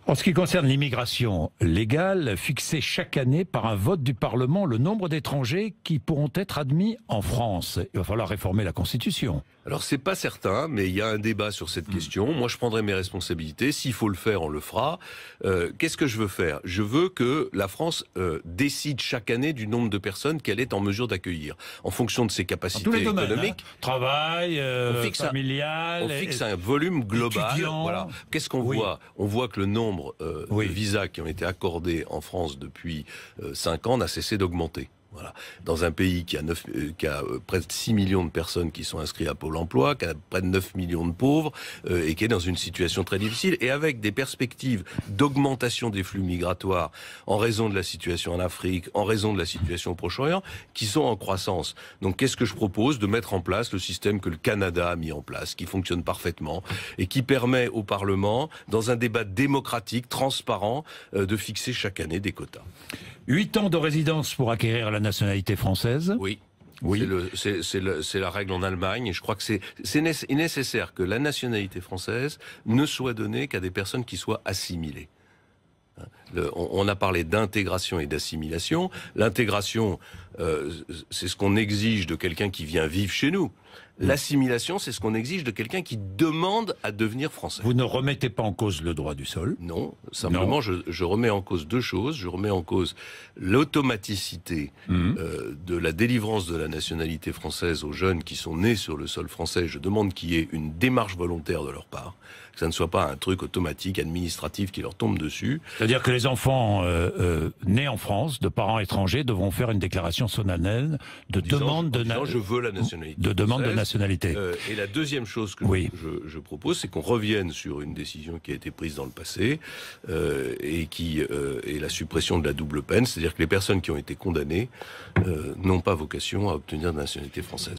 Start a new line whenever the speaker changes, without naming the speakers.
En ce qui concerne l'immigration légale, fixé chaque année par un vote du Parlement le nombre d'étrangers qui pourront être admis en France. Il va falloir réformer la Constitution.
Alors c'est pas certain, mais il y a un débat sur cette question. Moi je prendrai mes responsabilités. S'il faut le faire, on le fera. Qu'est-ce que je veux faire? Je veux que la France décide chaque année du nombre de personnes qu'elle est en mesure d'accueillir, en fonction de ses capacités économiques.
Travail, familial.
On fixe un volume global.
Étudiant.
Voilà. Qu'est-ce qu'on voit? On voit que le nombre de visas qui ont été accordés en France depuis 5 ans n'a cessé d'augmenter. Voilà. Dans un pays qui a près de 6 millions de personnes qui sont inscrites à Pôle emploi, qui a près de 9 millions de pauvres, et qui est dans une situation très difficile, et avec des perspectives d'augmentation des flux migratoires en raison de la situation en Afrique, en raison de la situation au Proche-Orient, qui sont en croissance. Donc qu'est-ce que je propose? De mettre en place le système que le Canada a mis en place, qui fonctionne parfaitement, et qui permet au Parlement, dans un débat démocratique, transparent, de fixer chaque année des quotas.
8 ans de résidence pour acquérir la nationalité française.
Oui. C'est la règle en Allemagne, et je crois que c'est nécessaire que la nationalité française ne soit donnée qu'à des personnes qui soient assimilées. On a parlé d'intégration et d'assimilation. L'intégration, c'est ce qu'on exige de quelqu'un qui vient vivre chez nous. L'assimilation, c'est ce qu'on exige de quelqu'un qui demande à devenir français.
Vous ne remettez pas en cause le droit du sol?
Non, simplement je remets en cause deux choses. Je remets en cause l'automaticité de la délivrance de la nationalité française aux jeunes qui sont nés sur le sol français. Je demande qu'il y ait une démarche volontaire de leur part, que ça ne soit pas un truc automatique, administratif qui leur tombe dessus.
C'est-à-dire que les enfants nés en France, de parents étrangers, devront faire une déclaration solennelle de demande de nationalité.
Et la deuxième chose que je propose, c'est qu'on revienne sur une décision qui a été prise dans le passé et qui est la suppression de la double peine, c'est-à-dire que les personnes qui ont été condamnées n'ont pas vocation à obtenir de nationalité française.